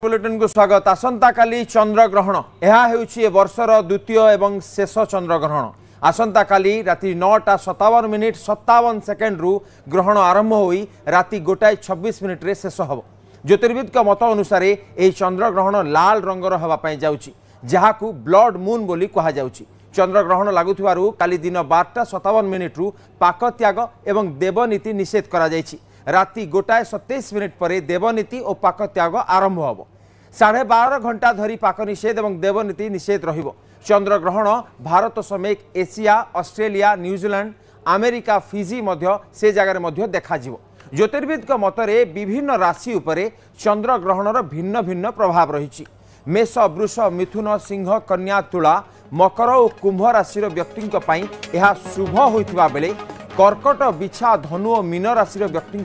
Bulletin को स्वागत। आसंता काली चंद्रग्रहण यह ए वर्षर द्वितीय एवं शेष चंद्रग्रहण। आसंता काली राति 9:57 रु ग्रहण आरंभ होई राति 1:26 रे शेष हब। ज्योतिर्विद मत अनुसार यह चंद्रग्रहण लाल रंगर हवापाई जाउची, जहाकू ब्लड मून बोली कहा जाउची। चंद्रग्रहण लागुथिबारु काली दिन 12:57 रु पाक त्याग एवं देवनीति निषेध करा जायछि। राति 1:27 पर देवनीति और पाक त्याग आरंभ होब। 12.5 घंटा धरी पाक निषेध और देवनीति निषेध रहिबो। चंद्रग्रहण भारत समेत Asia, Australia, New Zealand, America, Fiji मध्य से जगार मध्य देखा जिवो। ज्योतिर्विद मतरे विभिन्न राशि उपरे चंद्रग्रहणर भिन्न भिन्न प्रभाव रही। मेष, वृष, मिथुन, सिंह, कन्या, तुला, मकर और कुंभ राशि व्यक्ति यह शुभ होता बेले कर्कट, बिछा, धनु और मीन राशि व्यक्ति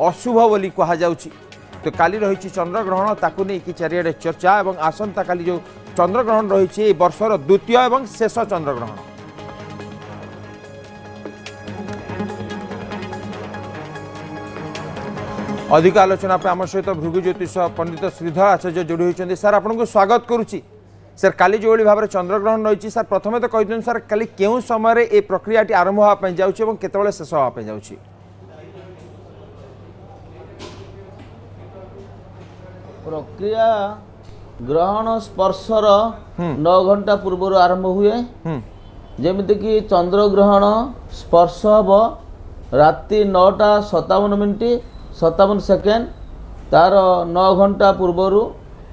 अशुभ बोली कहुच्छी। तो काली रही चंद्रग्रहण ताकू नहीं कि चारिड़े चर्चा और आसंता काली जो चंद्रग्रहण रही वर्षर द्वितीय और शेष चंद्रग्रहण। अधिक आलोचना आम सहित भृगु ज्योतिष पंडित श्रीधर आचार्य जोड़ी होती। सर आपको स्वागत करुच्ची। सर काली जो भाव में चंद्रग्रहण रही सर प्रथम तो कही सर काली क्यों समय ये प्रक्रिया आरंभ होगा जाऊँगी केतବେଳେ शेष होगा जाऊँगी? प्रक्रिया ग्रहण स्पर्शर 9 घंटा पूर्व आरंभ हुए। जमिति कि चंद्रग्रहण स्पर्श हम राति 9:57 तार 9 घंटा पूर्वर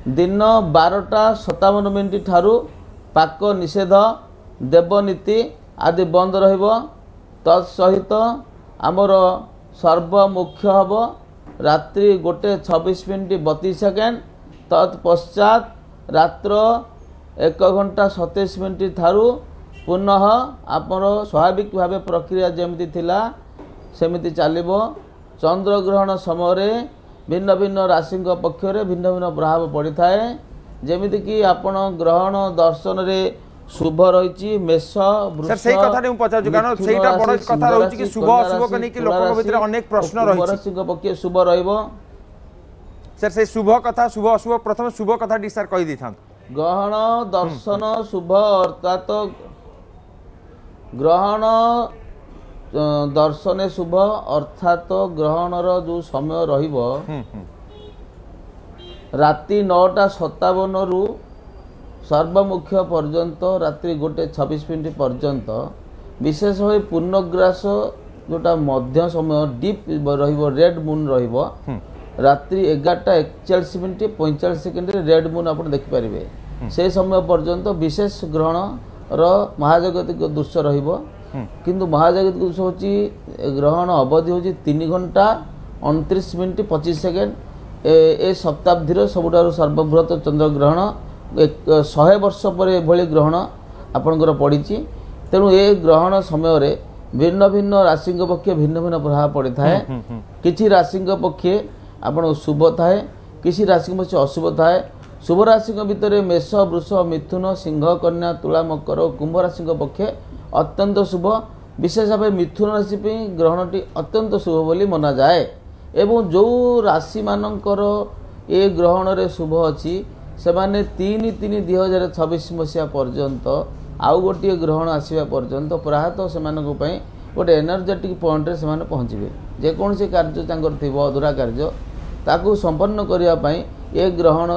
दिन 12:57 ठारू पाक निषेध देवनीति आदि बंद रहिब। तत्सहित आमर सर्वमुख्य हम रात्रि 1:26 तत्पश्चात रात्र 1:27 ठारू पुनः आपर स्वाभाविक भाव प्रक्रिया जमिति थिला सेमिति चलिबो। चंद्रग्रहण समय भिन्न भिन्न राशि पक्षरे भिन्न भिन्न प्रभाव पड़ी थाए। जमिति कि आपण ग्रहण दर्शन रे शुभ रही मेष, वृष, सही कथा नहीं पचाजु कारण सेटा बड़ कथा रहउची कि शुभ अशुभ कनी कि लोक भीतर अनेक प्रश्न रही। राशि पक्ष शुभ रहइबो। सर से शुभ कथा शुभ अशुभ प्रथम शुभ कथा डी सर कहि दिथां। ग्रहण दर्शन शुभ अर्थात ग्रहण दर्शन शुभ अर्थात ग्रहणर जो समय रहिबो राति 9:57 रु सर्वमुख्य पर्यंत रात्रि 1:26 पर्यंत विशेष हो पूर्णग्रास जोटा मध्य समय डीप रहिबो रेड मून रहिबो रात्रि 11:41:45 रेड मून आप देखिपारे। से समय पर्यंत विशेष ग्रहण महाजागतिक दृश्य रहिबो। किंतु महाजागतिक दृश्य होची ग्रहण अवधि होची 3 घंटा 29 मिनिट 25 सेकेंड। ए शताब्दीर सबुठारु सर्वबृहत चंद्रग्रहण 100 वर्ष पर एभली ग्रहण आपणकर पड़ी। तेणु ए ग्रहण समय भिन्न भिन्न राशि पक्षे भिन्न भिन्न प्रभाव पड़ी थाए। किछि राशि पक्षे आपण शुभ थाए, किसी राशि पक्षे अशुभ थाए। शुभ राशि भितर मेष, वृष, मिथुन, सिंह, कन्या, तुला, मकर और कुंभ राशि पक्षे अत्यंत शुभ। विशेष भाव मिथुन राशि ग्रहणटी अत्यंत शुभ बोली मना जाए। एवं जो राशि मानकर ए ग्रहण रे शुभ अच्छी से माने 3/3/2026 मसीहा पर्यंत आउ गोटे ग्रहण आसवा पर्यंत प्रायतः से गोटे एनर्जेटिक पॉइंट रे से पहुँचे। जेकोसी कार्य थी अधूरा कार्य ताकू संपन्न करने ये ग्रहण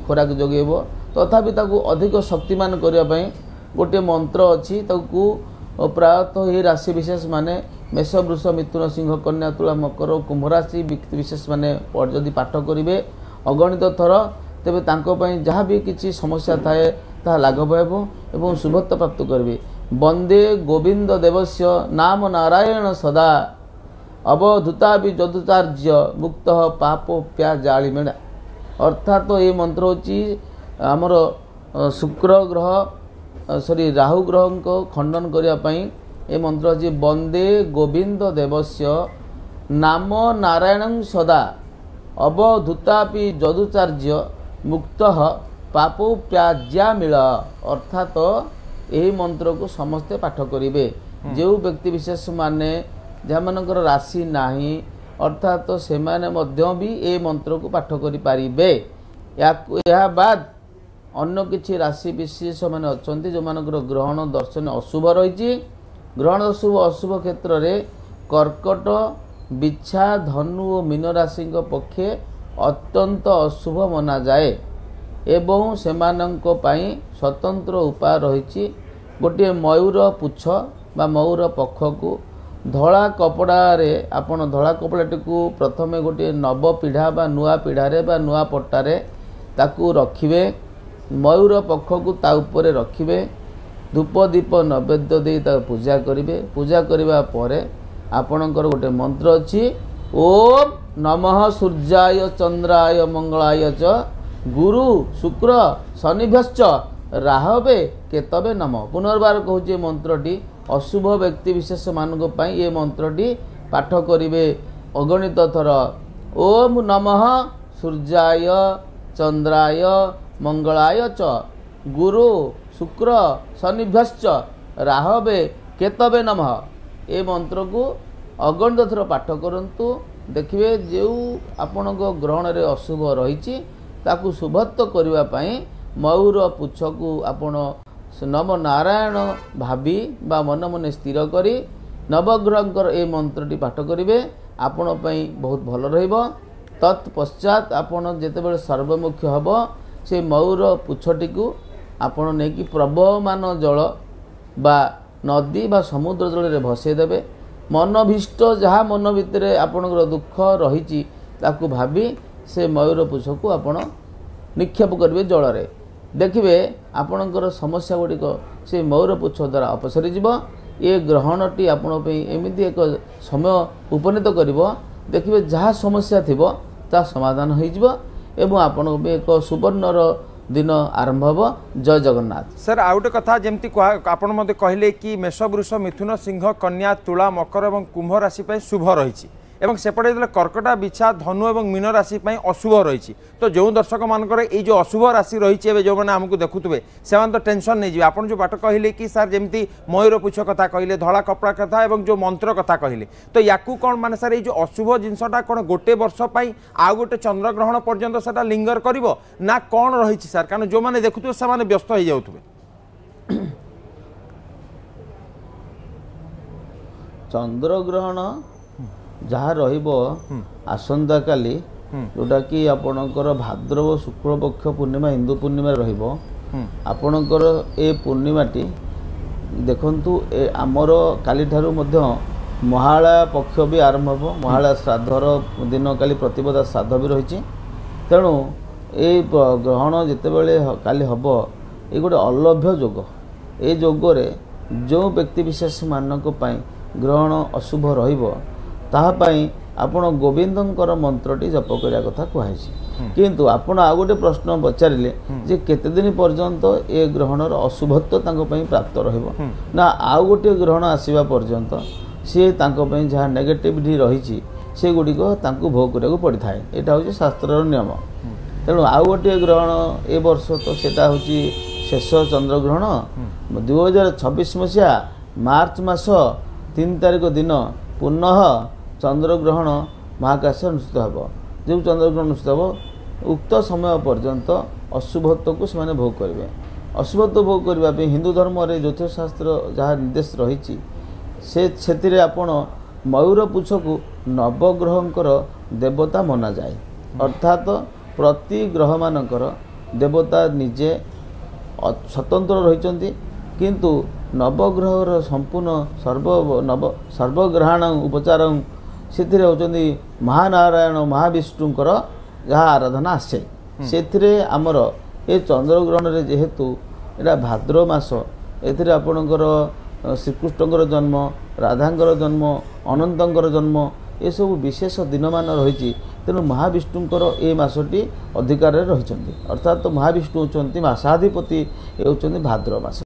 खोराक जोगेब। तथापि ताकू अधिक शक्तिमान करने गोटे मंत्र अच्छी प्रायतः ये राशि विशेष माने मेष, वृष, मिथुन, सिंह, कन्या, तुला, मकर और कुंभ राशि व्यक्ति विशेष माने जदि पाठ करेंगे अगणित थर तेरे जहाँ भी किसी समस्या थाए ता लाघव एवं शुभत्व प्राप्त करेंगे। वंदे गोविंद देवस्य नाम नारायण सदा अवधूता भी जदुचार्य मुक्त पापोप्या जालिमेड़ा। अर्थात ये मंत्र होची आमर शुक्र ग्रह सॉरी राहु ग्रह को खंडन करने ये मंत्र अच्छी वंदे गोविंद देवस्य नाम नारायण सदा अवधूतापि जदुचार्य मुक्त पापोप्याज्या मिल। अर्थात यही मंत्र को समस्ते पाठ करेंगे। जो व्यक्ति विशेष माने जहाँମାନଙ୍କର राशि नाही अर्थात तो से भी ए मंत्र को पाठ करें या बाद अन्य किसी राशि विशेष मैंने अच्छा जो मानकर ग्रहण दर्शन अशुभ रही ग्रहण अशुभ अशुभ क्षेत्र में कर्कट बिछा धनु और मीन राशि पक्षे अत्यंत अशुभ मना जाए एवं सेमानंको पाई स्वतंत्र उपाय रही गोटे मयूर पुछ बा मयूर पक्ष को धला कपड़े आपण धला कपड़ाटी को प्रथमे गोटे नव पीढ़ा बा नुआ पीढ़ारे बा नुआ पट्टारे ताकू रखिबे मयूर पक्ष को ता उपरे रखिबे धूप दीप नैवेद्य दे पूजा करिवे पूजा करिवा परे आपणकर गोटे मंत्र अच्छी ओम नमः सूर्याय चंद्राय मंगलाय च गुरु शुक्र शनिभ्यश्च राहवे केतवे नमः पुनर्बार कहूँ मंत्रटी अशुभ व्यक्ति विशेष मानक पाई ये मंत्रटी पाठ करिवे अगणित थर ओम नमः सूर्याय चंद्राय मंगलाय च गुरु शुक्र शनिभ्यश्च राहवे केतवे नमः ए मंत्र को अगणित थर पाठ करंतु देखिए जो आपण ग्रहण रे अशुभ रही ताकू शुभत्व करने पाई मयूर पुछ को आपण नव नारायण भावी बा मन मन स्थिर करी नवग्रहकर ए मंत्रटी पाठ करेंगे आपण बहुत भल रहिबो तत्पश्चात आपण जेतेबेले सर्वमुख्य हब से मयूर पुछटी को आपण नेकी प्रवहमान जल बा नदी बा समुद्र जल रे भसेदेवे मनभीष्ट जहाँ मन भितर आपणकर दुख रही ताकू भावी से मयूर पुछ को आपण निक्षेप करेंगे जल रे देखिए आपणकर समस्या गुड़िक से मयूर पुछ द्वारा अपसरी जीव ये ग्रहणटी आपण एमती एक समय उपनीत कर देखिए जहाँ समस्या थी ता समाधान हो आपण एक सुवर्णर दिन आरंभ हो जय जगन्नाथ। सर आउ गोटे कथा जमती आपण मते कहले कि मेष वृष मिथुन सिंह कन्या तुला मकर और कुंभ राशि शुभ रही एवं सेपटे कर्कटा बिछा धनु और मीन राशि अशुभ रही तो जो दर्शक मानकर ये जो अशुभ राशि रही जो मैंने आमको देखुए से तो टेंशन नहीं आप जो बाट कहले कि सर जमी मयूर पुछ कथा कहले धला कपड़ा कथा और जो मंत्र कथा कहले तो या कौन माने सर ये जो अशुभ जिनसा कौन गोटे वर्ष आउ गोटे चंद्रग्रहण पर्यंत से लिंगर कर ना कौन रही सर कारण जो मैंने देखुए से व्यस्त हो जाऊे चंद्रग्रहण जहाँ रहिबो आसंता काली जोटा कि आपणकर भाद्रव शुक्ल पक्ष पूर्णिमा हिंदू पूर्णिमा रहिबो आपणकर ए पूर्णिमाटी देखंतु आमर काली ठारू मध्य महालया पक्ष भी आरंभ हो महालया श्राद्धर दिन काली प्रतिपदा श्राद्ध भी रही तेणु ए ग्रहण जितेबले काली हम ये गोटे अलभ्य जोग ए जोगरे जो व्यक्ति विशेष मानक पाई ग्रहण अशुभ रहिबो ताहापाई आपण गोविंदंकर मंत्रटी जप करिया कथा कहै किंतु आपण आ गोटे प्रश्न पचारिले जे केते दिन पर्यंत ए ग्रहणर अशुभत्व तांको पई प्राप्त रहइबो ना आ गोटे ग्रहण आसीबा पर्यंत से तांको पई जहा नेगेटिविटी रहिछि से गुडिको तांको भोग करिया पड़ी थाए एटा होछि शास्त्रर नियम तेणु आ गोटे ग्रहण ए वर्ष तो सेटा होछि शेष चंद्रग्रहण 2026 मसिया मार्च मास 3 तारिख दिन पुनः चंद्रग्रहण महाकाश अनुष्ठित हो जो चंद्रग्रहण अनुष्ठित हो उक्त समय पर्यंत अशुभत्व को से भोग करेंगे अशुभत्व भोग करने हिंदू धर्म रे ज्योतिषशास्त्र जहाँ निर्देश रही से आपण मयूर पुछ को नवग्रहंकर देवता मना जाए अर्थात प्रति ग्रह मानकर देवता निजे स्वतंत्र रही किंतु नवग्रहर संपूर्ण सर्वग्रहण उपचार से होती महानारायण महाविष्णुकर जहाँ आराधना आसे से आमर ये चंद्रग्रहण रे जेहेतु एटा भाद्र मास एथिरे आपणकर श्रीकृष्णकर जन्म राधांकर जन्म अनंतंकर जन्म ये सब विशेष दिन मान रही तेणु महाविष्णुकर ए मासटी अधिकार रही अर्थात तो महाविष्णु होती मासाधिपति होती भाद्र मास।